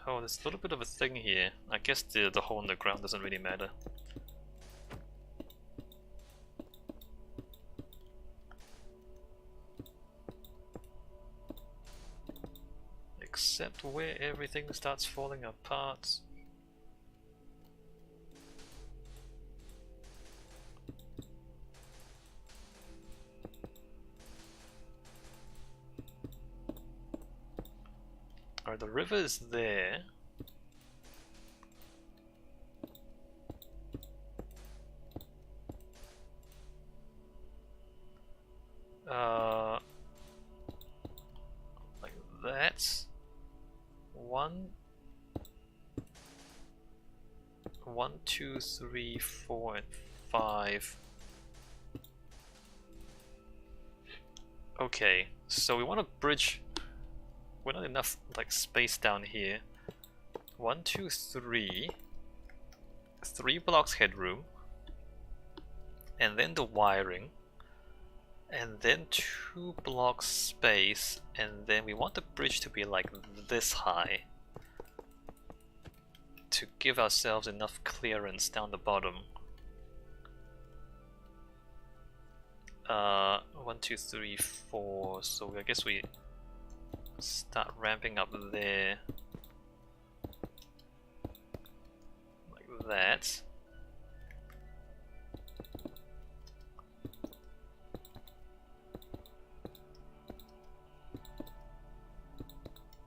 Oh, there's a little bit of a thing here. I guess the hole in the ground doesn't really matter. Except where everything starts falling apart. Alright, the river is there. Like that. One, two, three, 4, and 5. Okay, so we want to bridge. We're not enough like space down here. 1, 2, 3. 3 blocks headroom, and then the wiring, and then 2 blocks space, and then we want the bridge to be like this high to give ourselves enough clearance down the bottom. 1, 2, 3, 4. So I guess we start ramping up there. Like that.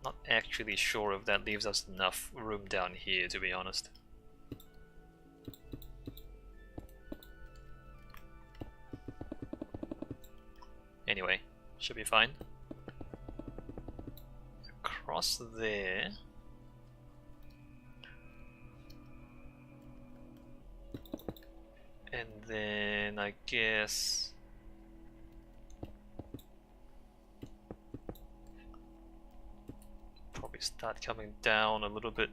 Not actually sure if that leaves us enough room down here, to be honest. Anyway, should be fine. Across there. And then I guess probably start coming down a little bit.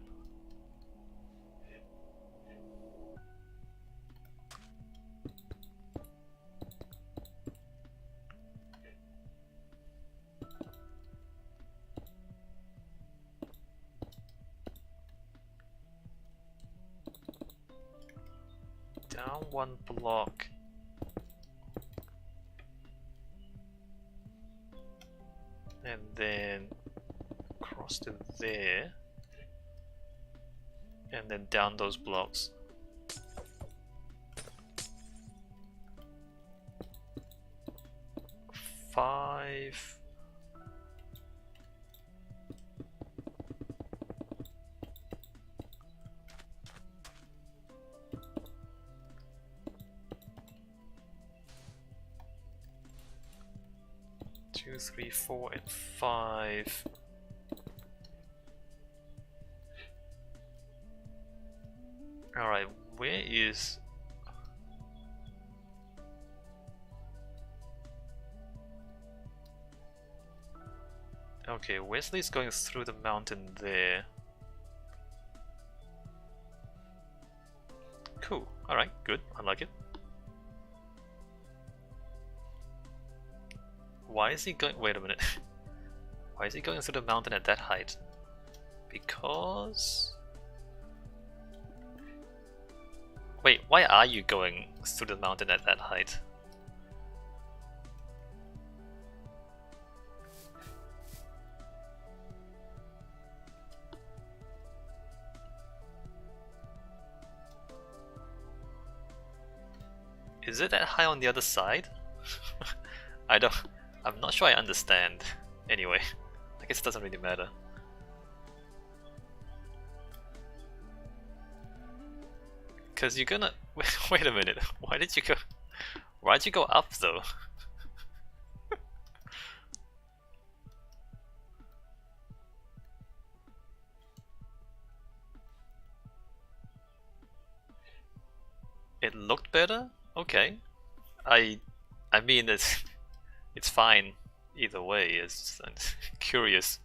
Down 1 block. And then across to there. And then down those blocks. Five. Two, 3, 4, and 5. Alright, where is... Okay, Wesley's going through the mountain there. Cool, alright, good, I like it. Why is he going... Wait a minute. Why is he going through the mountain at that height? Because... Wait, why are you going through the mountain at that height? Is it that high on the other side? I'm not sure I understand. Anyway, I guess it doesn't really matter. Cause you're gonna... Wait a minute, why'd you go up though? It looked better? Okay. I mean it's fine either way. It's curious.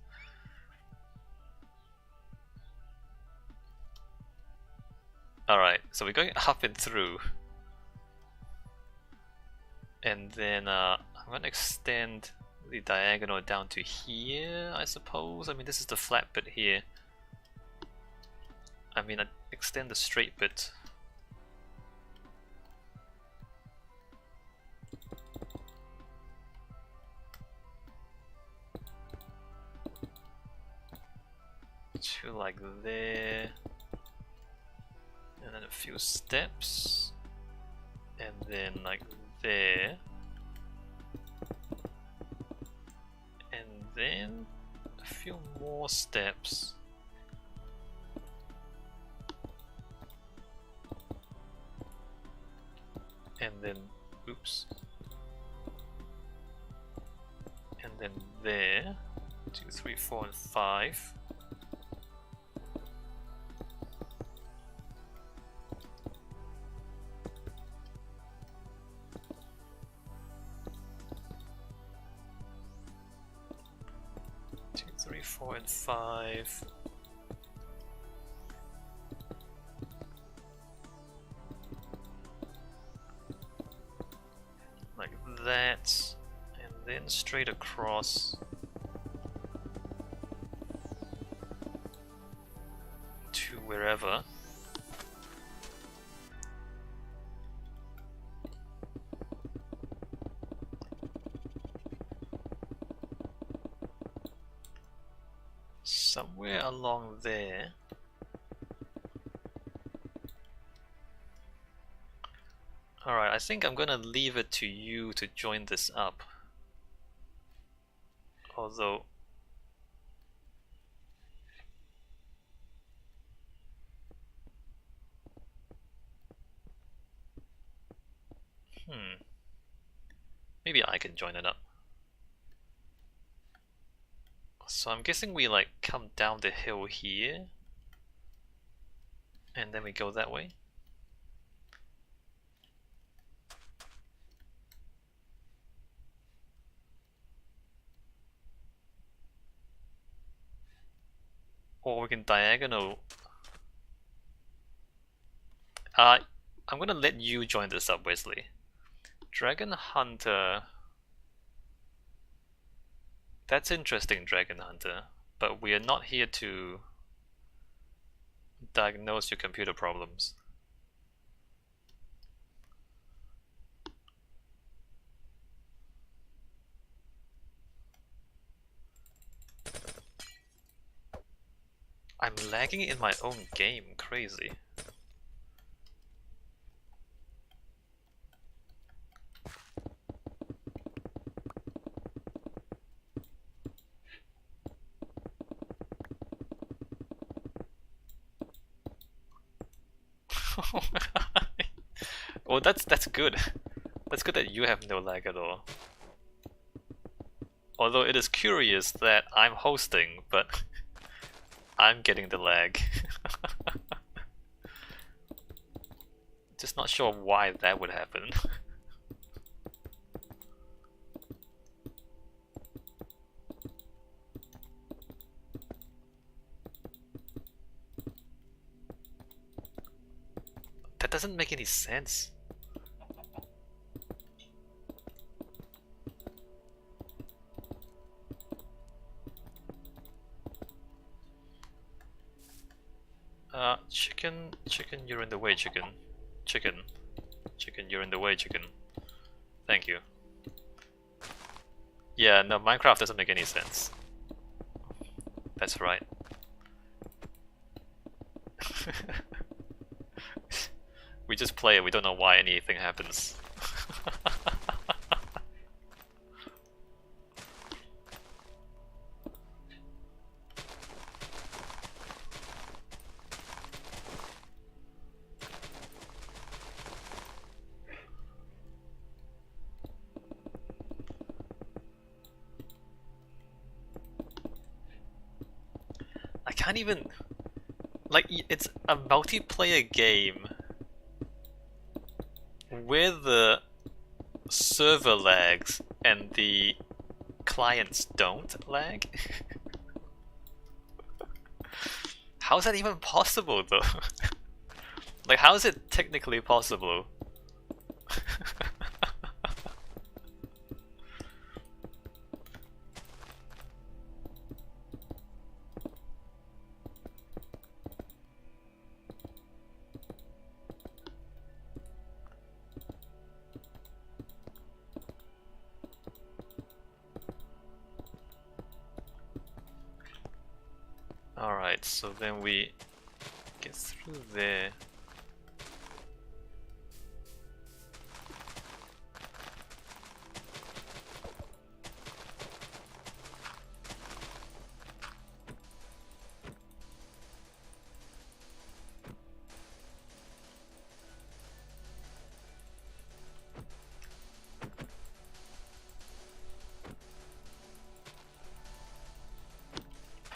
Alright, so we're going up and through. And then I'm gonna extend the diagonal down to here, I suppose. I mean, this is the flat bit here. I mean, I extend the straight bit. To like there. And then a few steps. And then like there. And then a few more steps. And then, oops. And then there. 2, 3, 4, and 5. Two, 3, 4, and 5. Like that. And then straight across. To wherever. Somewhere along there. Alright, I think I'm gonna leave it to you to join this up. Although... maybe I can join it up. So I'm guessing we like come down the hill here. And then we go that way. Or we can diagonal. I'm gonna let you join this up, Wesley. Dragon Hunter. That's interesting, Dragon Hunter. But we are not here to diagnose your computer problems. I'm lagging in my own game, crazy. Well, that's good. That's good that you have no lag at all. Although it is curious that I'm hosting, but I'm getting the lag. Just not sure why that would happen. That doesn't make any sense. Chicken, you're in the way, chicken. Chicken, you're in the way, chicken. Thank you. Yeah, no, Minecraft doesn't make any sense. That's right. We just play it, we don't know why anything happens. I can't even... Like, it's a multiplayer game where the server lags and the clients don't lag? How is that even possible though? Like, how is it technically possible? Alright, so then we get through there.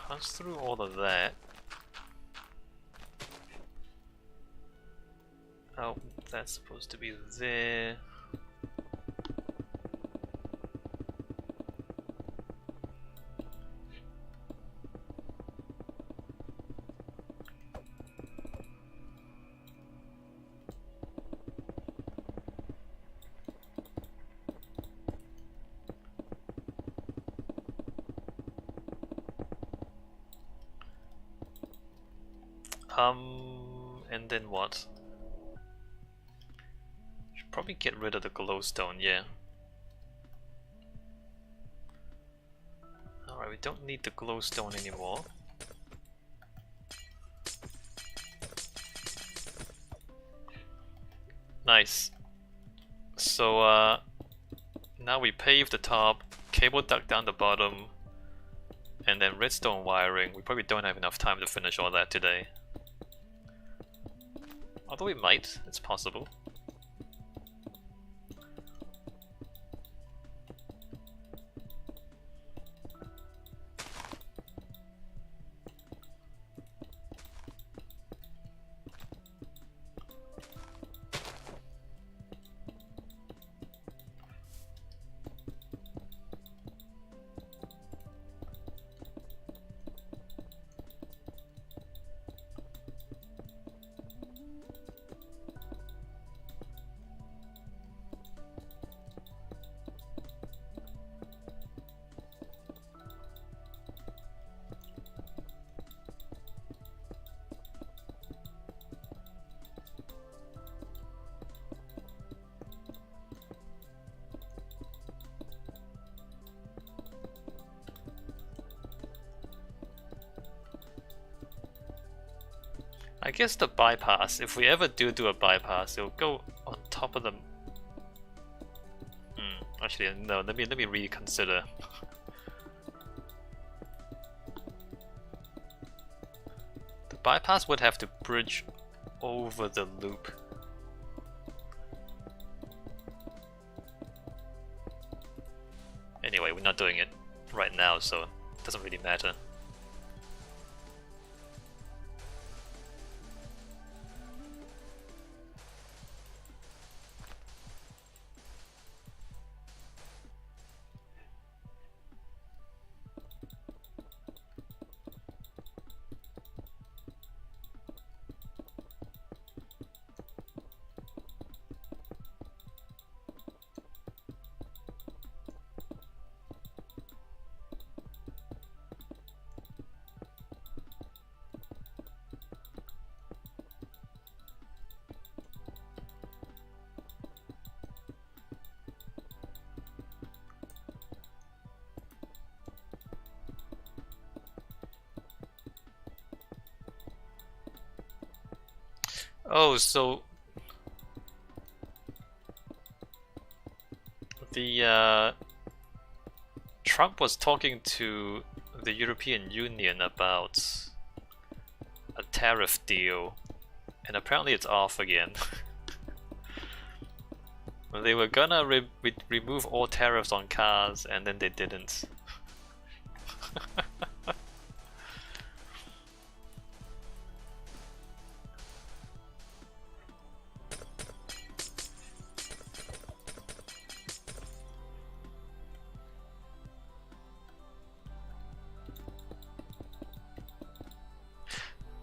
Pass through all of that. Oh, that's supposed to be there. And then what? Should probably get rid of the glowstone, yeah. Alright, we don't need the glowstone anymore. Nice. So now we pave the top, cable duct down the bottom, and then redstone wiring. We probably don't have enough time to finish all that today. Although we might, it's possible. I guess the bypass, if we ever do a bypass, it'll go on top of the... actually, no, let me reconsider. The bypass would have to bridge over the loop. Anyway, we're not doing it right now, so it doesn't really matter. Oh, so the Trump was talking to the European Union about a tariff deal, and apparently it's off again. They were gonna remove all tariffs on cars, and then they didn't.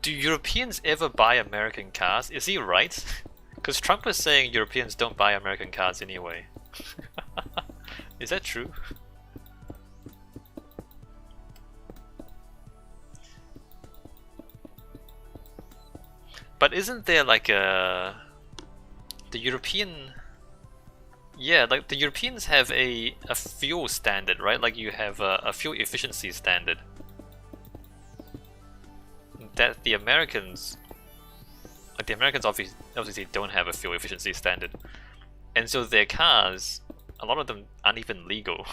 Do Europeans ever buy American cars? Is he right? Because Trump was saying Europeans don't buy American cars anyway. Is that true? But isn't there like the European... Yeah, like the Europeans have a fuel standard, right? Like you have a fuel efficiency standard. that the Americans, like the Americans obviously don't have a fuel efficiency standard, and so their cars, a lot of them aren't even legal.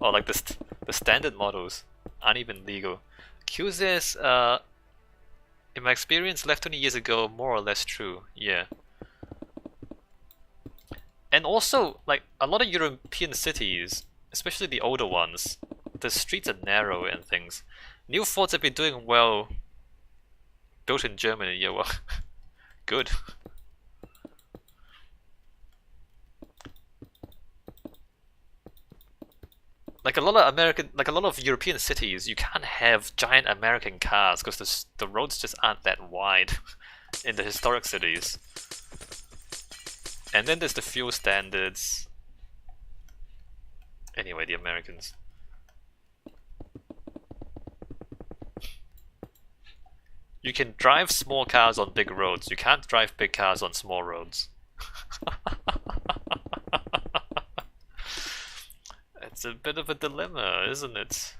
Or like the standard models aren't even legal. Q says, in my experience, left 20 years ago, more or less true. Yeah. And also, like, a lot of European cities, especially the older ones, the streets are narrow and things. New Fords have been doing well. Built in Germany, yeah, well, good. Like a lot of European cities, you can't have giant American cars because the roads just aren't that wide in the historic cities. And then there's the fuel standards. Anyway, the Americans. You can drive small cars on big roads. You can't drive big cars on small roads. It's a bit of a dilemma, isn't it?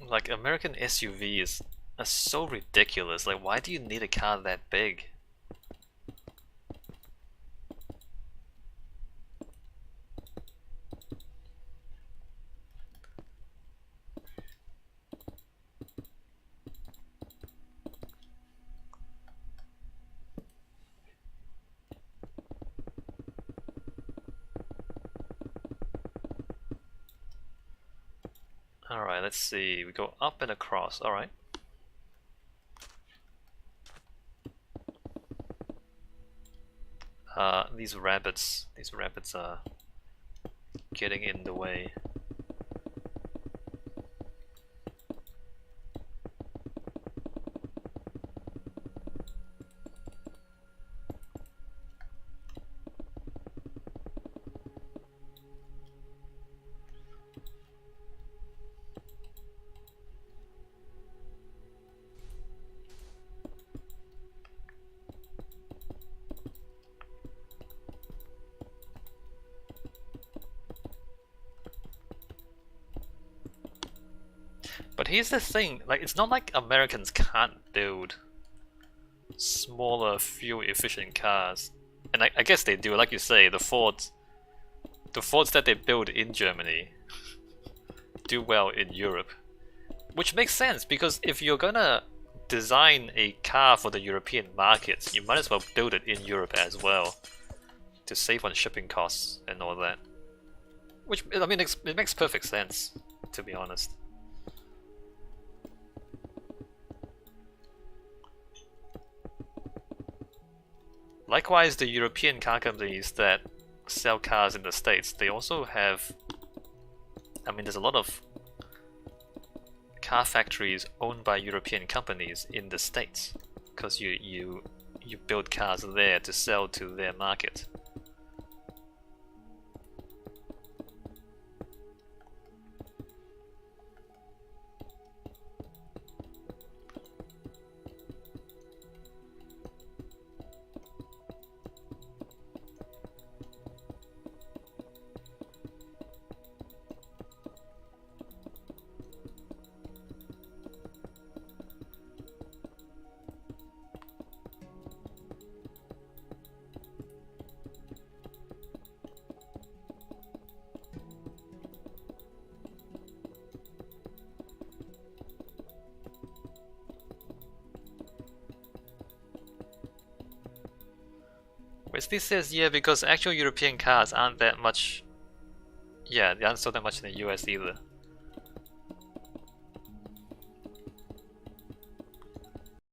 Like, American SUVs are so ridiculous. Like, why do you need a car that big? Alright, let's see. We go up and across. Alright. These rabbits are getting in the way. But here's the thing, like, it's not like Americans can't build smaller, fuel-efficient cars. And I guess they do, like you say, the Fords that they build in Germany do well in Europe. Which makes sense, because if you're gonna design a car for the European markets, you might as well build it in Europe as well, to save on shipping costs and all that. Which, I mean, it makes perfect sense, to be honest. Likewise, the European car companies that sell cars in the States, they also have, I mean, there's a lot of car factories owned by European companies in the States, because you build cars there to sell to their market. Wesley says, yeah, because actual European cars aren't that much. Yeah, they aren't sold that much in the US either.